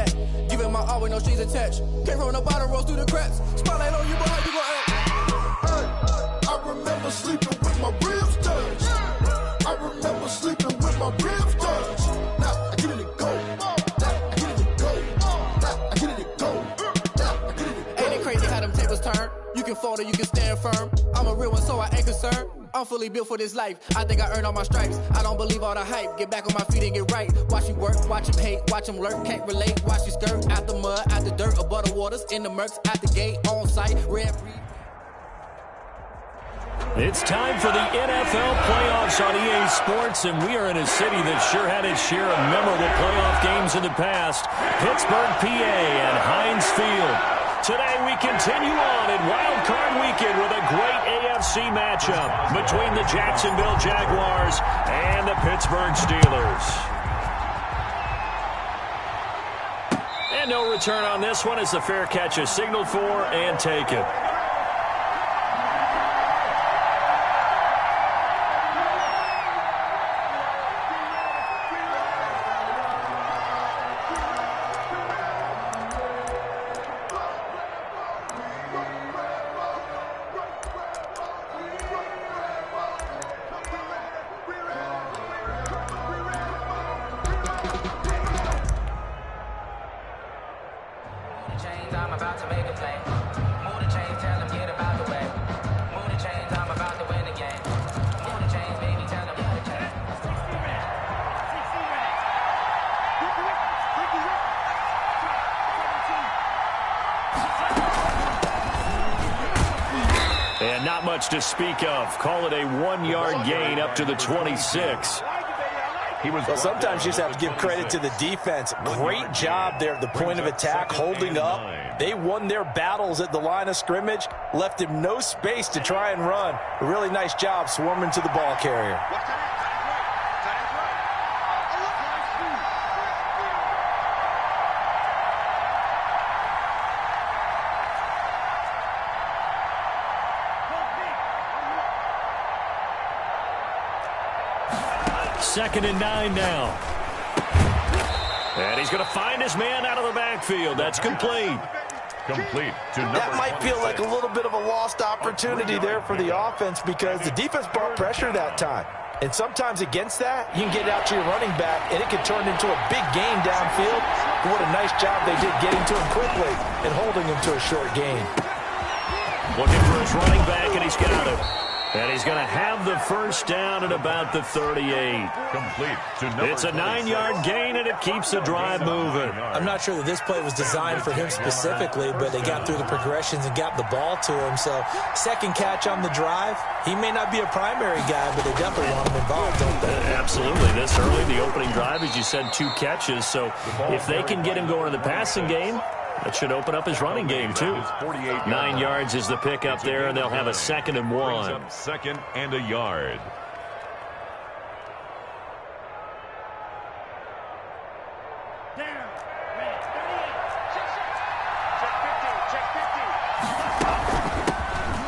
that. Giving my all with no strings attached. Came from the bottom, rose through the cracks. Spotlight on you, but how you gon' act? I remember sleeping with my ribs touched. I remember sleeping with my ribs touched. Now I get it and go. Now I get it and go. Now I get it and go. Now I get it and go. Ain't it crazy how them tables turn? You can fold or you can stand firm. I'm a real one, so I ain't concerned. I'm fully built for this life. I think I earned all my stripes. I don't believe all the hype. Get back on my feet and get right. Watch you work, watch him hate, watch him lurk. Can't relate, watch you skirt. Out the mud, out the dirt, above the waters, in the murks, out the gate, on site, red free. It's time for the NFL playoffs on EA Sports, and we are in a city that sure had its share of memorable playoff games in the past. Pittsburgh, PA, and Heinz Field. Today we continue on in Wildcard Weekend with a great AFC matchup between the Jacksonville Jaguars and the Pittsburgh Steelers. And no return on this one as the fair catch is signaled for and taken. I'm about to make a play. Move the chains, tell them get about the way. Move the chains, I'm about to win the game. Move the chains, baby, tell them move the chains. And not much to speak of. Call it a 1-yard gain up to the 26. Well, sometimes you just have to give credit to the defense. Great job there at the point of attack, holding up. They won their battles at the line of scrimmage, left him no space to try and run. A really nice job swarming to the ball carrier. Second and 9 now. And he's going to find his man out of the backfield. That's complete. That might feel like a little bit of a lost opportunity there for the offense because the defense brought pressure that time. And sometimes against that, you can get out to your running back, and it can turn into a big gain downfield. What a nice job they did getting to him quickly and holding him to a short gain. Looking for his running back, and he's got it. And he's going to have the first down at about the 38. It's a 9-yard gain, and it keeps the drive moving. I'm not sure that this play was designed for him specifically, but they got through the progressions and got the ball to him. So, second catch on the drive. He may not be a primary guy, but they definitely want him involved, don't they? Absolutely. This early, the opening drive, as you said, 2 catches. So, if they can get him going in the passing game, that should open up his running game, too. 9 yards is the pickup there, and they'll have a 2nd and 1. 2nd and a yard.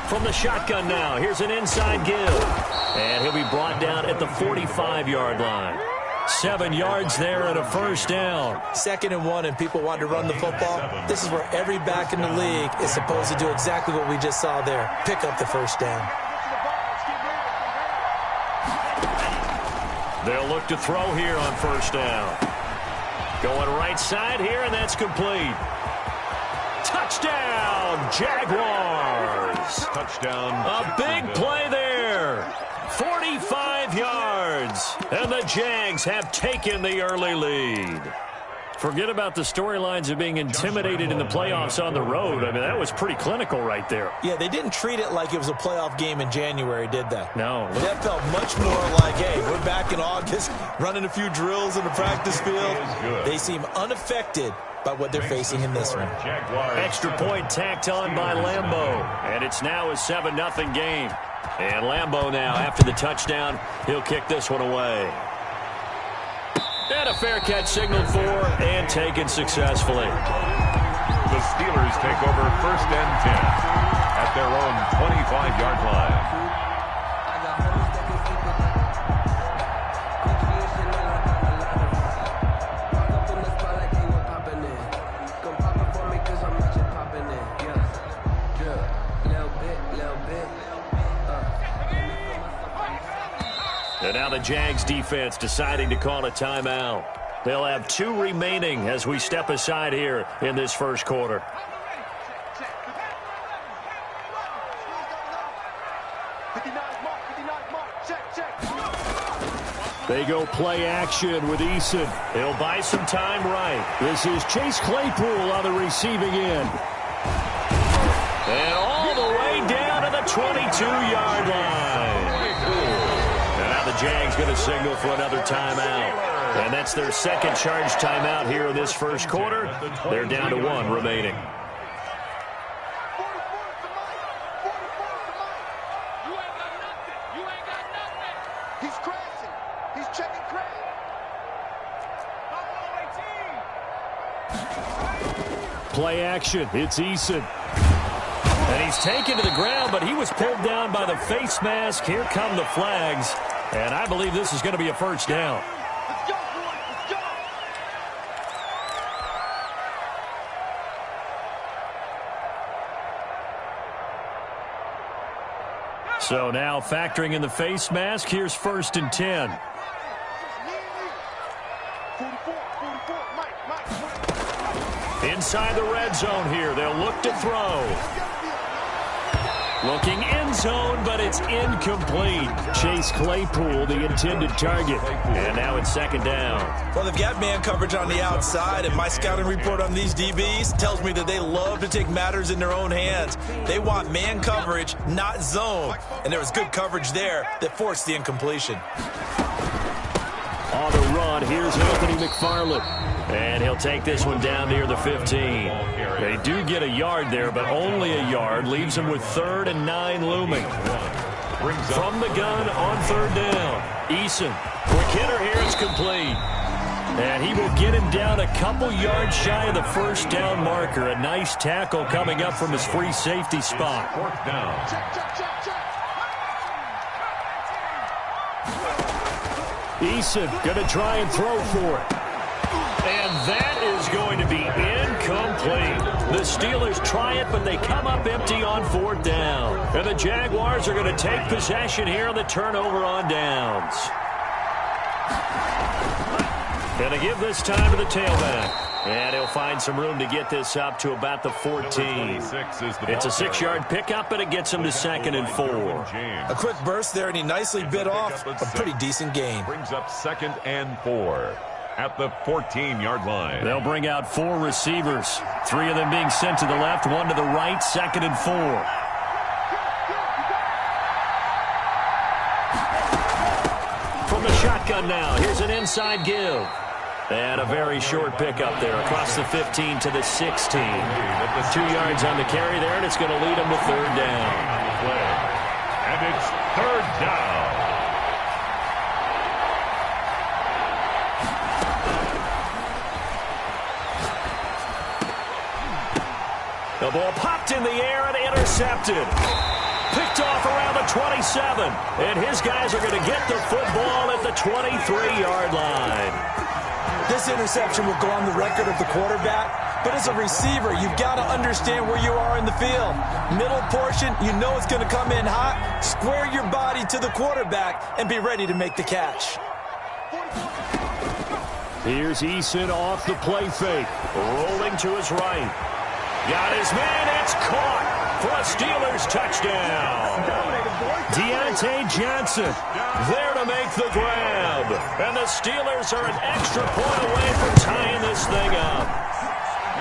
From the shotgun now, here's an inside give. And he'll be brought down at the 45-yard line. 7 yards there and a first down. 2nd and 1, and people want to run the football. This is where every back in the league is supposed to do exactly what we just saw there. Pick up the first down. They'll look to throw here on first down. Going right side here, and that's complete. Touchdown, Jaguars. Touchdown. A big play there. 45 yards. And the Jags have taken the early lead. Forget about the storylines of being intimidated in the playoffs on the road. I mean, that was pretty clinical right there. Yeah, they didn't treat it like it was a playoff game in January, did they? No. That felt much more like, hey, we're back in August, running a few drills in the practice field. They seem unaffected by what they're facing in this one. Extra point tacked on by Lambeau. And it's now a 7-0 game. And Lambeau now, after the touchdown, he'll kick this one away. And a fair catch signaled for and taken successfully. The Steelers take over 1st and 10 at their own 25-yard line. now the Jags defense deciding to call a timeout. They'll have 2 remaining as we step aside here in this first quarter. They go play action with Eason. He'll buy some time right. This is Chase Claypool on the receiving end. And all the way down to the 22-yard line. And now the Jags going to signal for another timeout. And that's their second charge timeout here in this first quarter. They're down to 1 remaining. Play action. It's Eason. And he's taken to the ground, but he was pulled down by the face mask. Here come the flags. And I believe this is going to be a first down. So now factoring in the face mask, here's 1st and 10. Inside the red zone here. They'll look to throw. Looking end zone, but it's incomplete. Chase Claypool, the intended target. And now it's 2nd down. Well, they've got man coverage on the outside, and my scouting report on these DBs tells me that they love to take matters in their own hands. They want man coverage, not zone. And there was good coverage there that forced the incompletion. On the run, here's Anthony McFarland. And he'll take this one down near the 15. They do get a yard there, but only a yard. Leaves them with 3rd and 9 looming. From the gun on 3rd down. Eason. Quick hitter here is complete. And he will get him down a couple yards shy of the first down marker. A nice tackle coming up from his free safety spot. 4th down. Eason going to try and throw for it. And that is going to be incomplete. The Steelers try it, but they come up empty on 4th down. And the Jaguars are going to take possession here on the turnover on downs. Going to give this time to the tailback. And he'll find some room to get this up to about the 14. It's a 6-yard pickup, and it gets him to 2nd and 4. A quick burst there, and he nicely bit off a pretty decent gain. Brings up 2nd and 4. At the 14-yard line. They'll bring out 4 receivers. 3 of them being sent to the left, 1 to the right, 2nd and 4. From the shotgun now, here's an inside give. And a very short pickup there across the 15 to the 16. 2 yards on the carry there, and it's going to lead him to 3rd down. And it's 3rd down. The ball popped in the air and intercepted. Picked off around the 27. And his guys are going to get the football at the 23-yard line. This interception will go on the record of the quarterback. But as a receiver, you've got to understand where you are in the field. Middle portion, you know it's going to come in hot. Square your body to the quarterback and be ready to make the catch. Here's Eason off the play fake. Rolling to his right. Got his man. It's caught for a Steelers touchdown. Deontay Johnson there to make the grab. And the Steelers are an extra point away from tying this thing up.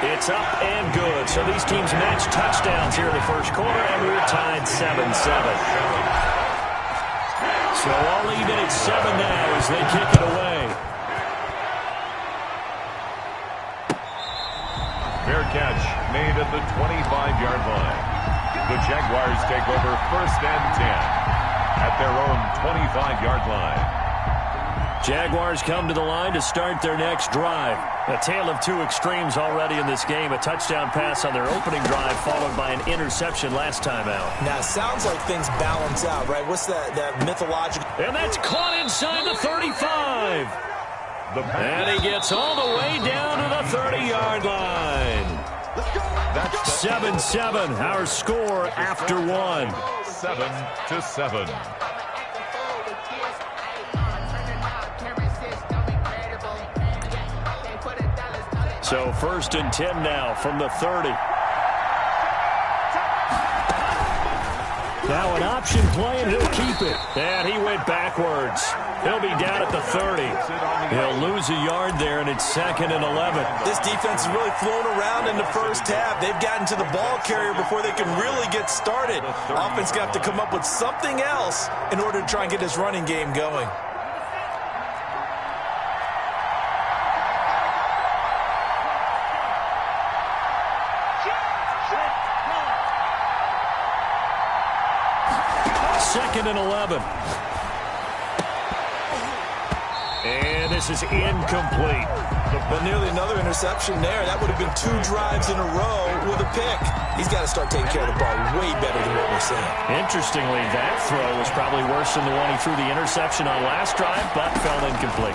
It's up and good. So these teams match touchdowns here in the first quarter, and we're tied 7-7. So all even at 7 now as they kick it away. Fair catch made at the 25-yard line. The Jaguars take over 1st and 10 at their own 25-yard line. Jaguars come to the line to start their next drive. A tale of 2 extremes already in this game. A touchdown pass on their opening drive followed by an interception last time out. Now, it sounds like things balance out, right? What's that mythological? And that's caught inside the 35. And he gets all the way down to the 30-yard line. 7-7, our score after 1. 7-7. So 1st and 10 now from the 30. Now an option play, and he'll keep it. And he went backwards. He'll be down at the 30. He'll lose a yard there, and it's 2nd and 11. This defense has really flown around in the first half. They've gotten to the ball carrier before they can really get started. Offense got to come up with something else in order to try and get this running game going. Second and 11. And this is incomplete. But nearly another interception there. That would have been 2 drives in a row with a pick. He's got to start taking care of the ball way better than what we're seeing. Interestingly, that throw was probably worse than the one he threw the interception on last drive, but fell incomplete.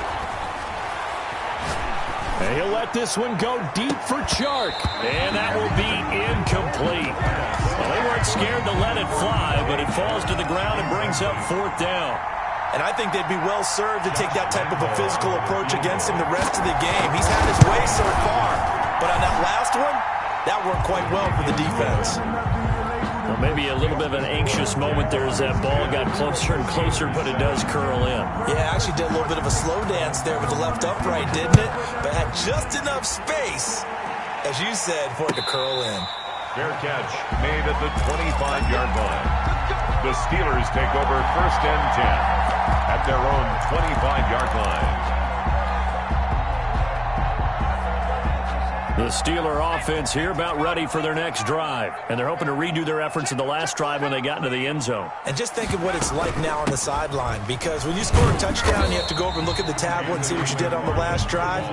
And he'll let this one go deep for Chark. And that will be incomplete. Well, they weren't scared to let it fly, but it falls to the ground and brings up 4th down. And I think they'd be well served to take that type of a physical approach against him the rest of the game. He's had his way so far, but on that last one, that worked quite well for the defense. Well, maybe a little bit of an anxious moment there as that ball got closer and closer, but it does curl in. Yeah, actually did a little bit of a slow dance there with the left upright, didn't it? But had just enough space, as you said, for it to curl in. Fair catch made at the 25-yard line. The Steelers take over 1st and 10 at their own 25-yard line. The Steeler offense here about ready for their next drive. And they're hoping to redo their efforts in the last drive when they got into the end zone. And just think of what it's like now on the sideline, because when you score a touchdown, you have to go over and look at the tablet and see what you did on the last drive.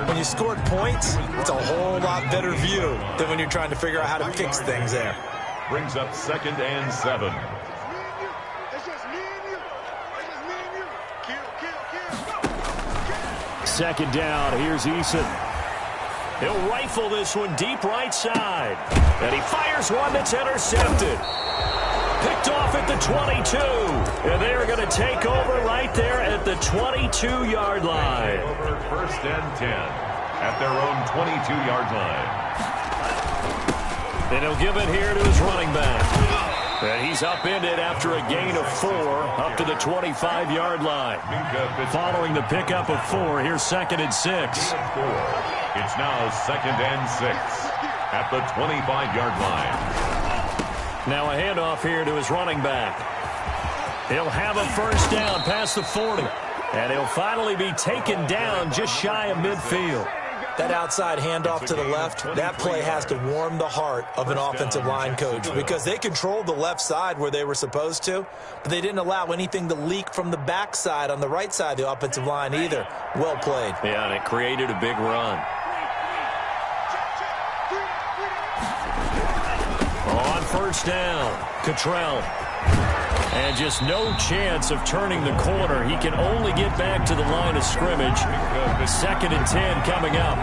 When you scored points, it's a whole lot better view than when you're trying to figure out how to fix things there. Brings up 2nd and 7. Second down, here's Eason. He'll rifle this one deep right side. And he fires one that's intercepted. Picked off at the 22. And they are going to take over right there at the 22-yard line. Over 1st and 10 at their own 22-yard line. And he'll give it here to his running back. And he's upended after a gain of 4 up to the 25-yard line. Following the pickup of 4, here's 2nd and 6. It's now 2nd and 6 at the 25-yard line. Now a handoff here to his running back. He'll have a 1st down past the 40. And he'll finally be taken down just shy of midfield. That outside handoff to the left, that play has to warm the heart of an offensive line coach, because they controlled the left side where they were supposed to, but they didn't allow anything to leak from the backside on the right side of the offensive line either. Well played. Yeah, and it created a big run. On 1st down, Cottrell. And just no chance of turning the corner. He can only get back to the line of scrimmage. 2nd and 10 coming up.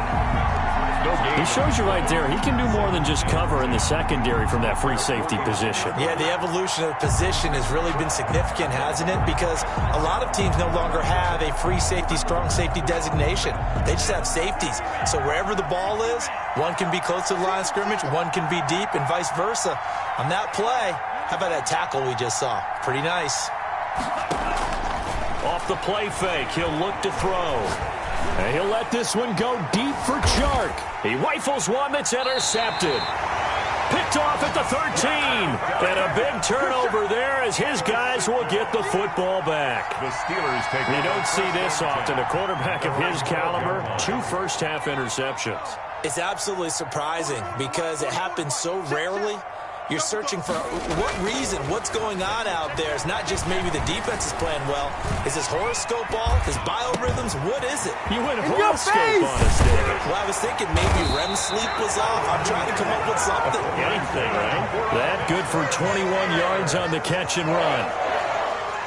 He shows you right there, he can do more than just cover in the secondary from that free safety position. Yeah, the evolution of the position has really been significant, hasn't it? Because a lot of teams no longer have a free safety, strong safety designation. They just have safeties. So wherever the ball is, one can be close to the line of scrimmage, one can be deep, and vice versa. On that play, how about that tackle we just saw? Pretty nice. Off the play fake, he'll look to throw. And he'll let this one go deep for Chark. He rifles one that's intercepted. Picked off at the 13. And a big turnover there as his guys will get the football back. The Steelers take. You don't see this often. A quarterback of his caliber, 2 first-half interceptions. It's absolutely surprising because it happens so rarely. You're searching for what reason, what's going on out there. It's not just maybe the defense is playing well. Is this horoscope off? Is biorhythms? What is it? You went a horoscope on us, David. Well, I was thinking maybe REM sleep was off. I'm trying to come up with something. Anything, right? That good for 21 yards on the catch and run.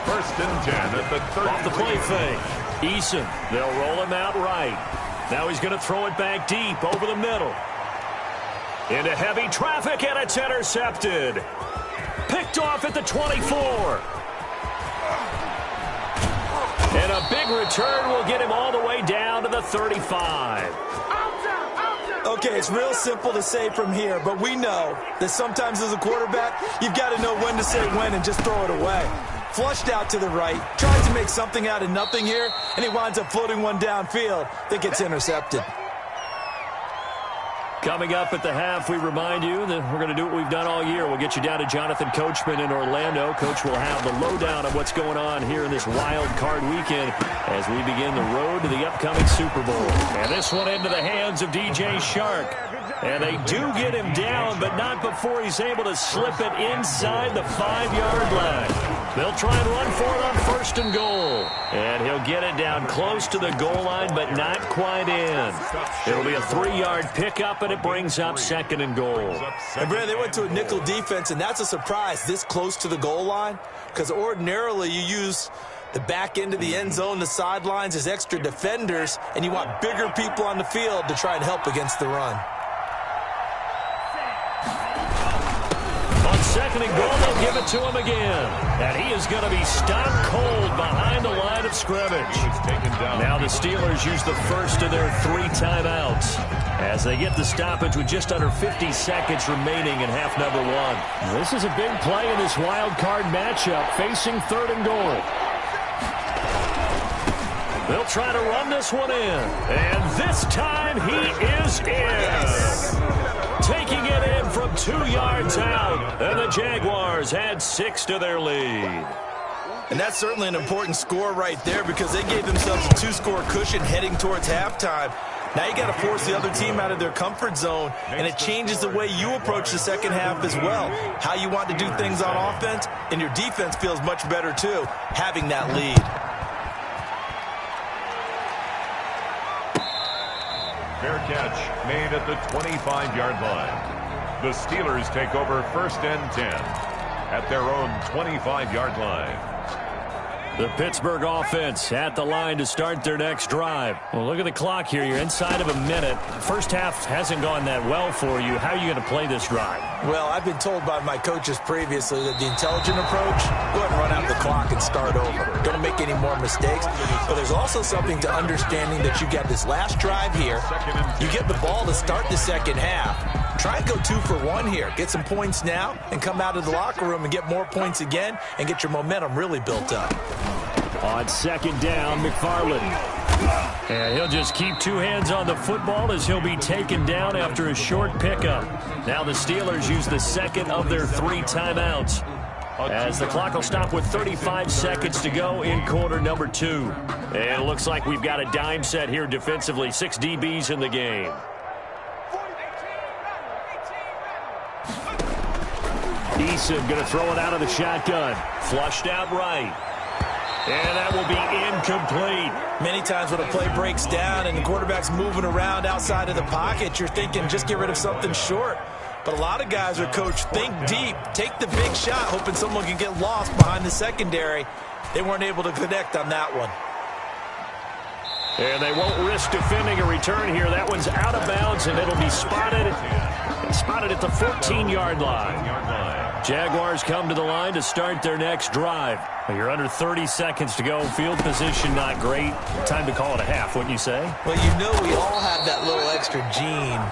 1st and 10 at the 30. Off the play fake. Eason, they'll roll him out right. Now he's going to throw it back deep over the middle. Into heavy traffic, and it's intercepted. Picked off at the 24. And a big return will get him all the way down to the 35. Okay, it's real simple to say from here, but we know that sometimes as a quarterback, you've got to know when to say when and just throw it away. Flushed out to the right, tries to make something out of nothing here, and he winds up floating one downfield that gets intercepted. Coming up at the half, we remind you that we're going to do what we've done all year. We'll get you down to Jonathan Coachman in Orlando. Coach will have the lowdown of what's going on here in this wild card weekend as we begin the road to the upcoming Super Bowl. And this one into the hands of DJ Shark. And they do get him down, but not before he's able to slip it inside the 5-yard line. They'll try and run for it on 1st and goal. And he'll get it down close to the goal line, but not quite in. It'll be a 3-yard pickup, and it brings up 2nd and goal. And Brandon, they went to a nickel defense, and that's a surprise this close to the goal line, because ordinarily you use the back end of the end zone, the sidelines as extra defenders, and you want bigger people on the field to try and help against the run. On 2nd and goal, they'll give it to him again. And he is going to be stopped cold behind the line of scrimmage. Now the Steelers use the first of their 3 timeouts as they get the stoppage with just under 50 seconds remaining in half number 1. This is a big play in this wild card matchup facing 3rd and goal. They'll try to run this one in. And this time he is in. Taking it in from 2 yards out. And the Jaguars add 6 to their lead. And that's certainly an important score right there because they gave themselves a 2-score cushion heading towards halftime. Now you got to force the other team out of their comfort zone, and it changes the way you approach the second half as well. How you want to do things on offense, and your defense feels much better too, having that lead. Fair catch made at the 25-yard line. The Steelers take over 1st and 10 at their own 25-yard line. The Pittsburgh offense at the line to start their next drive. Well, look at the clock here. You're inside of a minute. First half hasn't gone that well for you. How are you going to play this drive? Well, I've been told by my coaches previously that the intelligent approach, go ahead and run out the clock and start over. Don't make any more mistakes. But there's also something to understanding that you got this last drive here. You get the ball to start the second half. Try and go 2 for 1 here. Get some points now and come out of the locker room and get more points again and get your momentum really built up. On 2nd down, McFarland. And he'll just keep 2 hands on the football as he'll be taken down after a short pickup. Now the Steelers use the 2nd of their 3 timeouts as the clock will stop with 35 seconds to go in quarter number 2. And it looks like we've got a dime set here defensively. 6 DBs in the game. Eason going to throw it out of the shotgun. Flushed out right. And that will be incomplete. Many times when a play breaks down and the quarterback's moving around outside of the pocket, you're thinking just get rid of something short. But a lot of guys are coached, think deep, take the big shot, hoping someone can get lost behind the secondary. They weren't able to connect on that one. And they won't risk defending a return here. That one's out of bounds, and it'll be spotted at the 14-yard line. Jaguars come to the line to start their next drive. You're under 30 seconds to go. Field position not great. Time to call it a half, wouldn't you say? Well, you know we all have that little extra gene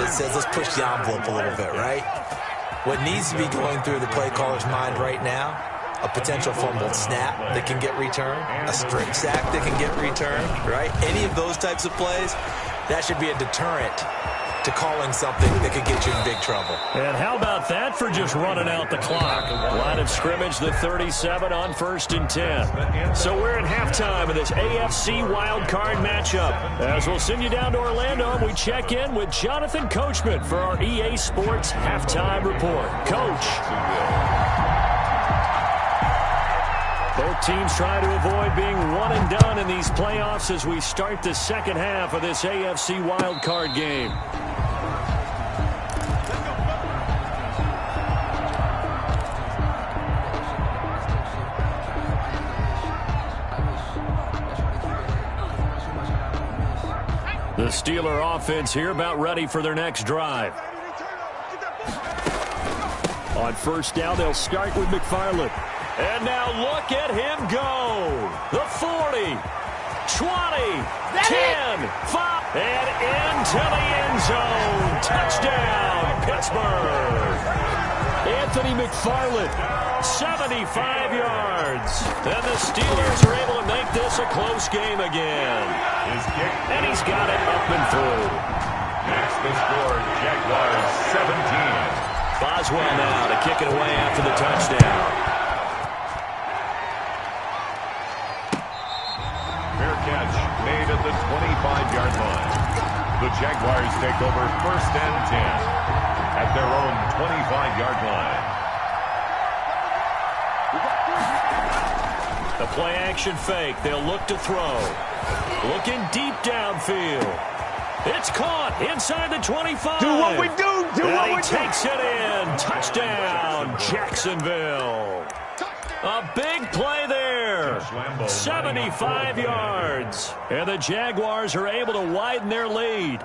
that says let's push the envelope a little bit, right? What needs to be going through the play caller's mind right now, a potential fumbled snap that can get returned, a strip sack that can get returned, right? Any of those types of plays, that should be a deterrent to calling something that could get you in big trouble. And how about that for just running out the clock? Line of scrimmage, the 37 on 1st and 10. So we're at halftime of this AFC wildcard matchup. As we'll send you down to Orlando, and we check in with Jonathan Coachman for our EA Sports Halftime Report. Coach. Both teams try to avoid being one and done in these playoffs as we start the second half of this AFC wildcard game. The Steeler offense here about ready for their next drive. On 1st down, they'll start with McFarland. And now look at him go. The 40, 20, 10, 5, and into the end end zone. Touchdown, Pittsburgh. Anthony McFarland, 75 yards. And the Steelers are able to make this a close game again. And he's got it up and through. That's the score. Jaguars 17. Boswell now to kick it away after the touchdown. Fair catch made at the 25-yard line. The Jaguars take over 1st and 10 at their own 25-yard line. The play-action fake. They'll look to throw. Looking deep downfield. It's caught inside the 25. Do what we do. Do what we do. Takes it in. Touchdown, Jacksonville. A big play there. 75 yards. And the Jaguars are able to widen their lead.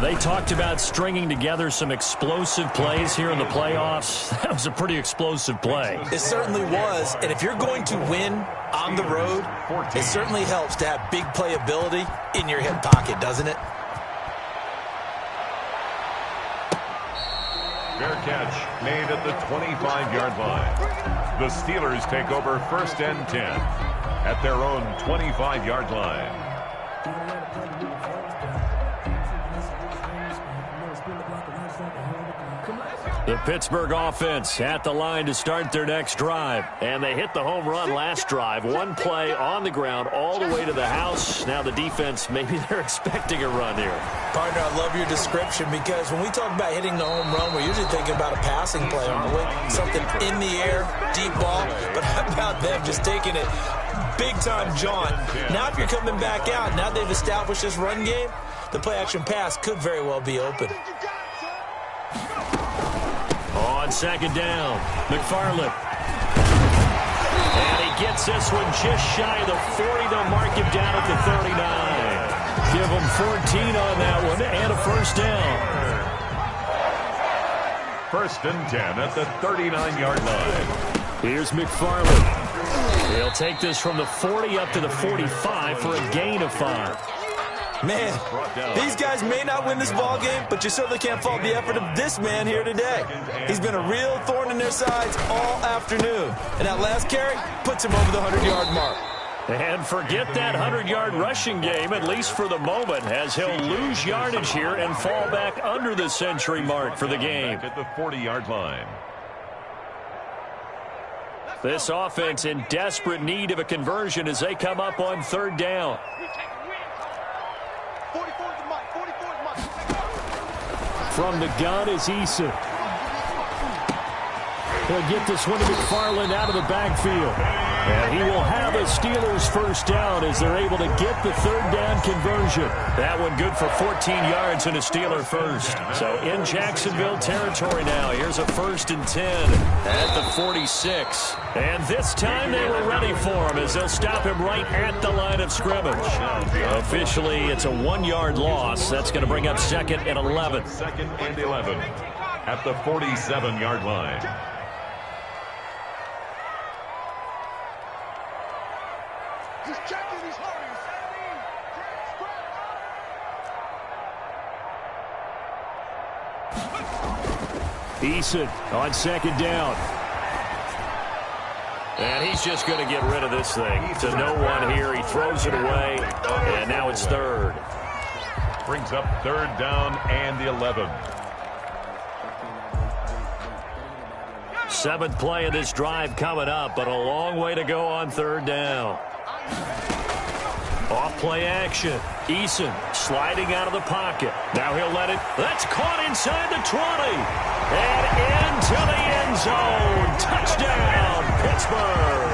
They talked about stringing together some explosive plays here in the playoffs. That was a pretty explosive play. It certainly was. And if you're going to win on the road, it certainly helps to have big playability in your hip pocket, doesn't it? Fair catch made at the 25-yard line. The Steelers take over 1st and 10 at their own 25-yard line. The Pittsburgh offense at the line to start their next drive. And they hit the home run last drive. One play on the ground all the way to the house. Now the defense, maybe they're expecting a run here. Partner, I love your description because when we talk about hitting the home run, we're usually thinking about a passing play on the way. Something in the air, deep ball. But how about them just taking it big-time jaunt? Now if you're coming back out, now they've established this run game, the play-action pass could very well be open. On 2nd down, McFarland. And he gets this one just shy of the 40. They'll mark him down at the 39. Give him 14 on that one and a 1st down. 1st and 10 at the 39-yard line. Here's McFarland. He'll take this from the 40 up to the 45 for a gain of 5. Man, these guys may not win this ball game, but you certainly can't fault the effort of this man here today. He's been a real thorn in their sides all afternoon. And that last carry puts him over the 100-yard mark. And forget that 100-yard rushing game, at least for the moment, as he'll lose yardage here and fall back under the century mark for the game. At the 40-yard line. This offense in desperate need of a conversion as they come up on 3rd down. From the gun is Eason. He'll get this one to McFarland out of the backfield. And he will have a Steelers 1st down as they're able to get the 3rd down conversion. That one good for 14 yards and a Steeler 1st. So in Jacksonville territory now. Here's a 1st and 10 at the 46. And this time they were ready for him as they'll stop him right at the line of scrimmage. Officially, it's a 1-yard loss. That's going to bring up 2nd and 11. 2nd and 11 at the 47-yard line. Eason on 2nd down. And he's just going to get rid of this thing. To no one here. He throws it away. And now it's 3rd. Brings up 3rd down and 11. 7th play of this drive coming up, but a long way to go on 3rd down. Off play action. Eason sliding out of the pocket. Now he'll let it. That's caught inside the 20. And into the end zone. Touchdown, Pittsburgh.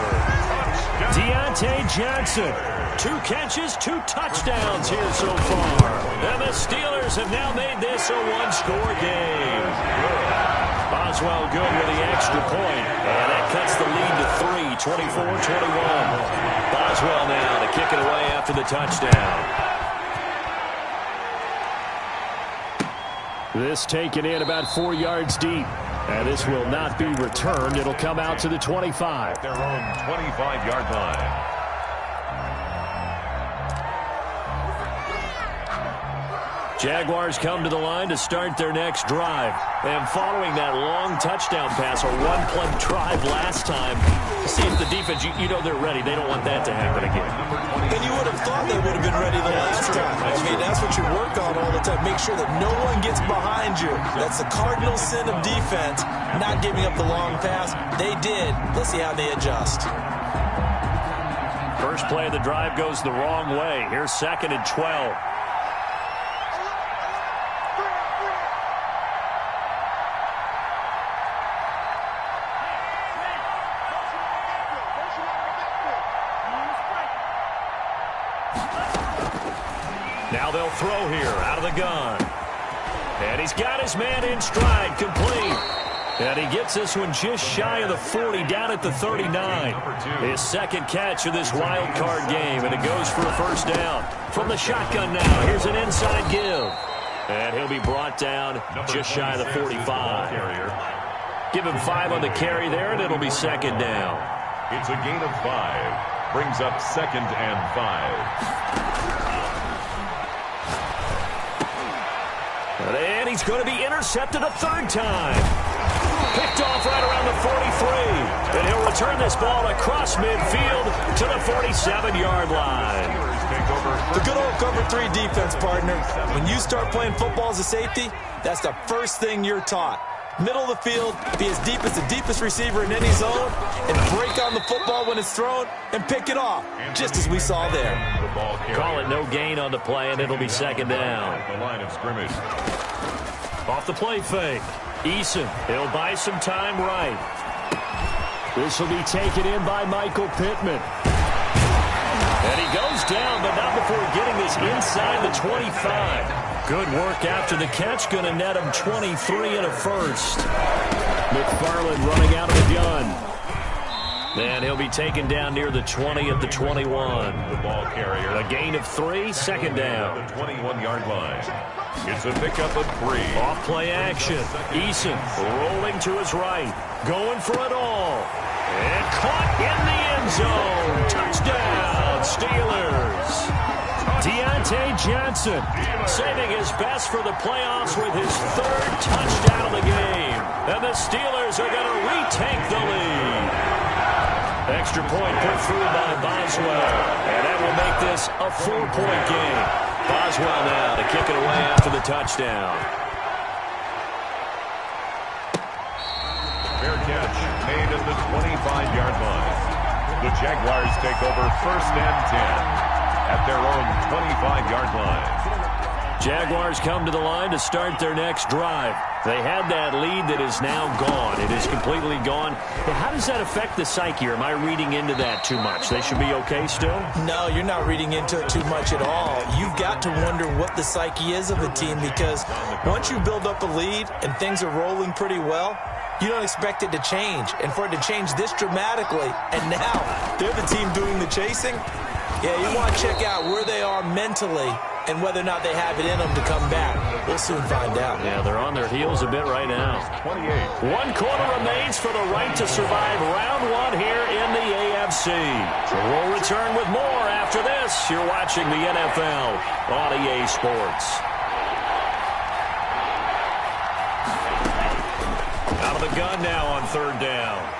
Deontay Johnson. 2 catches, 2 touchdowns here so far. And the Steelers have now made this a 1-score game. Boswell good with the extra point. And that cuts the lead to 3, 24-21. Boswell now to kick it away after the touchdown. This taken in about 4 yards deep. And this will not be returned. It'll come out to the 25. Their own 25-yard line. Jaguars come to the line to start their next drive. And following that long touchdown pass, a one-play drive last time, see if the defense, you know they're ready. They don't want that to happen again. And you would have thought they would have been ready the last time. I mean, that's what you work on all the time. Make sure that no one gets behind you. That's the cardinal sin of defense, not giving up the long pass. They did. Let's see how they adjust. First play of the drive goes the wrong way. Here's 2nd and 12. Now they'll throw here out of the gun. And he's got his man in stride, complete. And he gets this one just shy of the 40, down at the 39. His second catch of this wild card game, and it goes for a first down. From the shotgun now, here's an inside give. And he'll be brought down just shy of the 45. Give him 5 on the carry there, and it'll be 2nd down. It's a gain of 5. Brings up 2nd and 5. And he's going to be intercepted a third time. Picked off right around the 43. And he'll return this ball across midfield to the 47-yard line. The good old cover 3 defense, partner. When you start playing football as a safety, that's the first thing you're taught. Middle of the field, be as deep as the deepest receiver in any zone, and break on the football when it's thrown and pick it off, just as we saw there. Call it no gain on the play, and it'll be 2nd down. The line of scrimmage. Off the play fake. Eason, he'll buy some time right. This will be taken in by Michael Pittman. And he goes down, but not before getting this inside the 25. Good work after the catch, going to net him 23 and a first. McFarland running out of the gun. And he'll be taken down near the 20 at the 21. The ball carrier. A gain of 3, 2nd down. The 21-yard line. It's a pickup of 3. Off play action. Eason rolling to his right. Going for it all. And caught in the end zone. Touchdown, Steelers. Deontay Johnson saving his best for the playoffs with his 3rd touchdown of the game. And the Steelers are going to retake the lead. Extra point put through by Boswell. And that will make this a 4-point game. Boswell now to kick it away after the touchdown. Fair catch made at the 25-yard line. The Jaguars take over 1st and 10. At their own 25-yard line. Jaguars come to the line to start their next drive. They had that lead that is now gone. It is completely gone. But how does that affect the psyche? Or am I reading into that too much? They should be okay still? No, you're not reading into it too much at all. You've got to wonder what the psyche is of the team, because once you build up a lead and things are rolling pretty well, you don't expect it to change. And for it to change this dramatically, and now they're the team doing the chasing, yeah, you want to check out where they are mentally and whether or not they have it in them to come back. We'll soon find out. Yeah, they're on their heels a bit right now. 28. 1 quarter remains for the right to survive round 1 here in the AFC. We'll return with more after this. You're watching the NFL on EA Sports. Out of the gun now on 3rd down.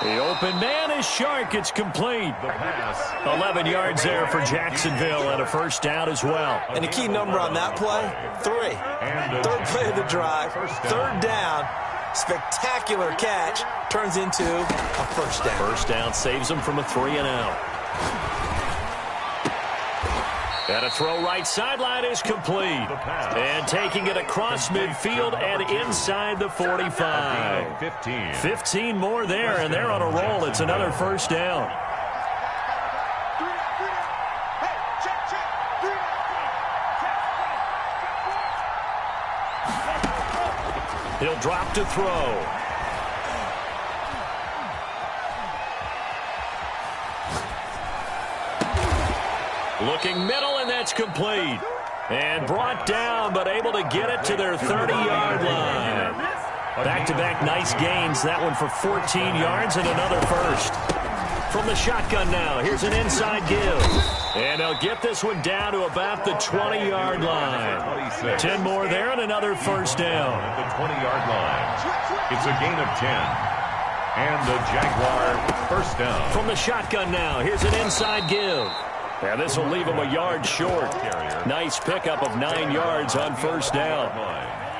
The open man is Shark. It's complete. The pass. 11 yards there for Jacksonville and a first down as well. And the key number on that play, 3. 3rd play of the drive, 3rd down. Spectacular catch turns into a first down. First down saves them from a 3-and-out. And a throw right sideline is complete. And taking it across midfield and inside the 45. 15 more there, and they're on a roll. It's another first down. He'll drop to throw. Looking middle, and that's complete. And brought down, but able to get it to their 30-yard line. Back-to-back nice gains. That one for 14 yards and another first. From the shotgun now, here's an inside give. And they'll get this one down to about the 20-yard line. 10 more there and another first down. At the 20-yard line. It's a gain of 10. And the Jaguar first down. From the shotgun now, here's an inside give. And this will leave him a yard short. Nice pickup of 9 yards on first down.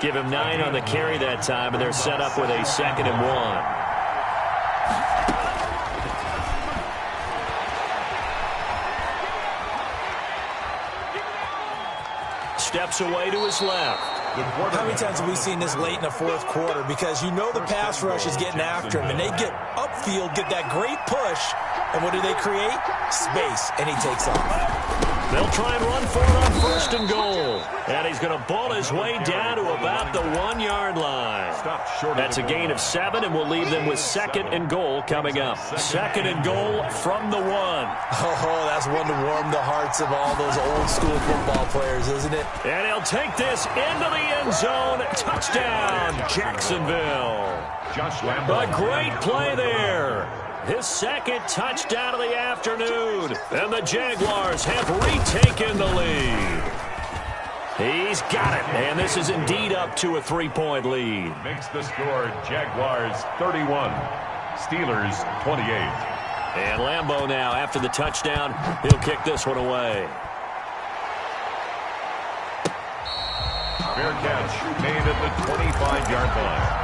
Give him 9 on the carry that time, and they're set up with a 2nd and 1. Steps away to his left. How many times have we seen this late in the fourth quarter? Because you know the pass rush is getting after him, and they get upfield, get that great push, and what do they create? Space, and he takes off. They'll try and run for it on 1st and goal. And he's going to ball his way down to about the 1-yard line. That's a gain of 7, and we'll leave them with 2nd and goal coming up. 2nd and goal from the 1. Oh, that's one to warm the hearts of all those old-school football players, isn't it? And he'll take this into the end zone. Touchdown, Jacksonville. A great play there. His 2nd touchdown of the afternoon. And the Jaguars have retaken the lead. He's got it. And this is indeed up to a 3-point lead. Makes the score Jaguars 31, Steelers 28. And Lambeau now, after the touchdown, he'll kick this one away. Fair catch made at the 25-yard line.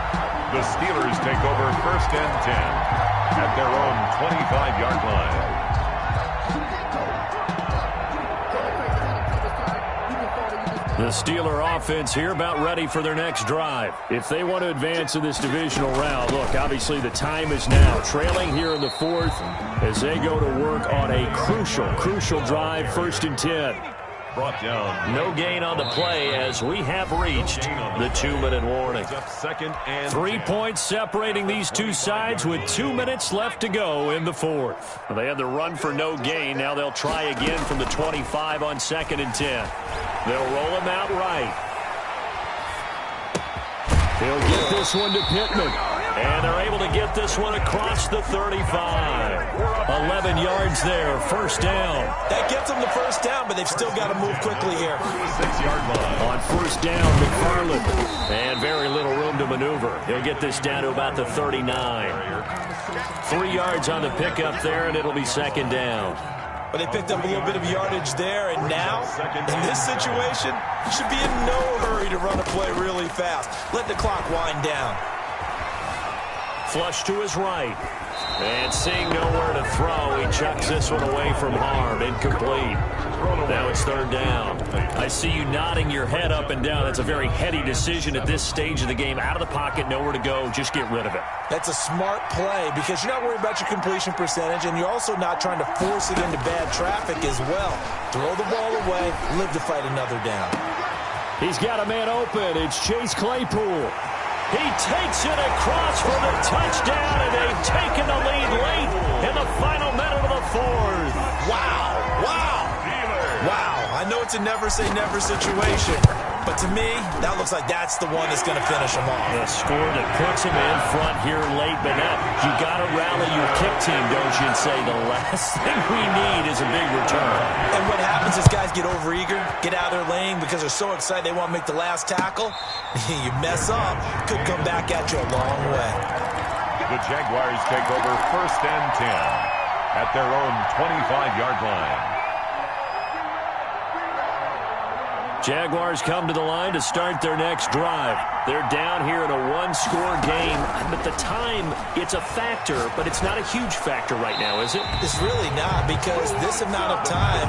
The Steelers take over 1st and 10 at their own 25-yard line. The Steeler offense here about ready for their next drive. If they want to advance in this divisional round, look, obviously the time is now. Trailing here in the 4th as they go to work on a crucial drive, 1st and 10. Brought down. No gain on the play as we have reached the 2-minute warning. 3 points separating these two sides with 2 minutes left to go in the 4th. They had the run for no gain. Now they'll try again from the 25 on 2nd and 10. They'll roll him out right. He'll get this one to Pittman. And they're able to get this one across the 35. 11 yards there, 1st down. That gets them the 1st down, but they've still got to move quickly here. 6-yard line. On 1st down, McFarland. And very little room to maneuver. He'll get this down to about the 39. 3 yards on the pickup there, and it'll be 2nd down. But they picked up a little bit of yardage there, and now, in this situation, should be in no hurry to run a play really fast. Let the clock wind down. Flush to his right. And seeing nowhere to throw, he chucks this one away from harm. Incomplete. Now it's 3rd down. I see you nodding your head up and down. That's a very heady decision at this stage of the game. Out of the pocket, nowhere to go. Just get rid of it. That's a smart play because you're not worried about your completion percentage, and you're also not trying to force it into bad traffic as well. Throw the ball away, live to fight another down. He's got a man open. It's Chase Claypool. He takes it across for the touchdown, and they've taken the lead late in the final minute of the 4th. Wow. I know it's a never-say-never situation, but to me, that looks like that's the one that's going to finish them off. The score that puts him in front here late, but now you got to rally your kick team, don't you, and say the last thing we need is a big return. And what happens is guys get overeager, get out of their lane because they're so excited they want to make the last tackle. You mess up, could come back at you a long way. The Jaguars take over 1st and 10 at their own 25-yard line. Jaguars come to the line to start their next drive. They're down here in a 1-score game, but the time, it's a factor, but it's not a huge factor right now, is it? It's really not, because this amount of time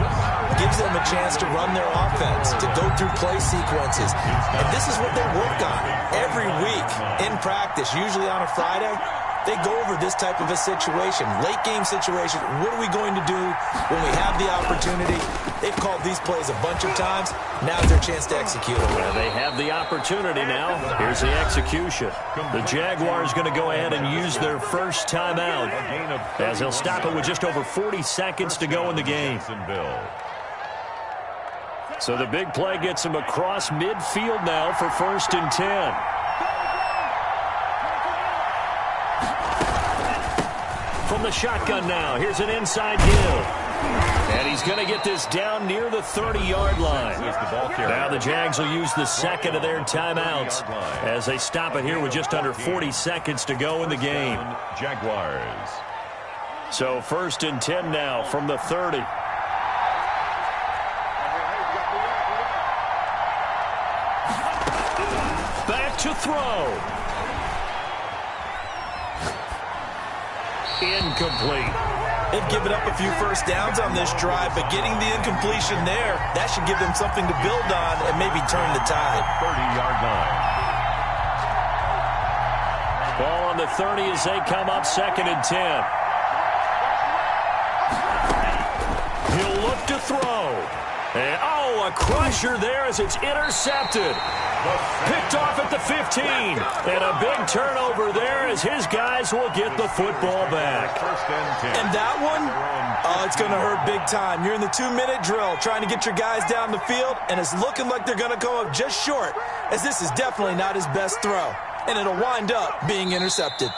gives them a chance to run their offense, to go through play sequences. And this is what they work on every week in practice, usually on a Friday. They go over this type of a situation, late game situation. What are we going to do when we have the opportunity? They've called these plays a bunch of times. Now's their chance to execute it. Well, they have the opportunity now. Here's the execution. The Jaguars going to go ahead and use their first timeout as they'll stop it with just over 40 seconds to go in the game. So the big play gets them across midfield now for 1st and 10. From From the shotgun now, here's an inside give. And he's going to get this down near the 30-yard line. Now the Jags will use the second of their timeouts as they stop it here with just under 40 seconds to go in the game. Jaguars. So 1st and 10 now from the 30. Back to throw. Incomplete. They've given up a few first downs on this drive, but getting the incompletion there, that should give them something to build on and maybe turn the tide. 30-yard line. Ball on the 30 as they come up 2nd and 10. He'll look to throw. And, a crusher there as it's intercepted. Picked off at the 15. And a big turnover there as his guys will get the football back. And that one, it's going to hurt big time. You're in the 2-minute drill trying to get your guys down the field, and it's looking like they're going to go up just short, as this is definitely not his best throw. And it'll wind up being intercepted.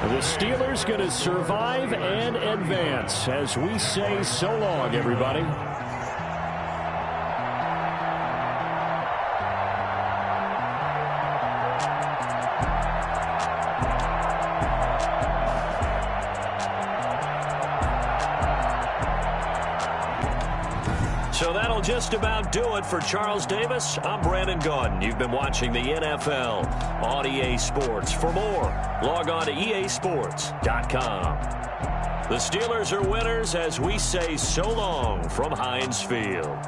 The Steelers going to survive and advance as we say so long, everybody. So that'll just about do it for Charles Davis. I'm Brandon Gaudin. You've been watching the NFL on EA Sports. For more, log on to easports.com. The Steelers are winners as we say so long from Heinz Field.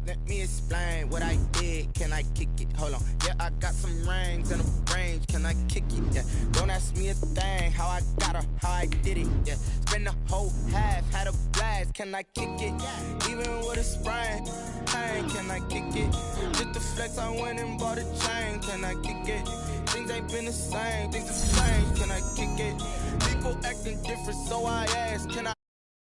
Let me explain what I did. Can I kick it? Hold on. Yeah, I got some rings and a range. Can I kick it? Yeah. Don't ask me a thing. How I got her, how I did it. Yeah. Spend the whole half, had a blast. Can I kick it? Even with a sprain. Hey, can I kick it? Just the flex, I went and bought a chain. Can I kick it? Things ain't been the same. Things have changed. Can I kick it? People acting different, so I ask. Can I?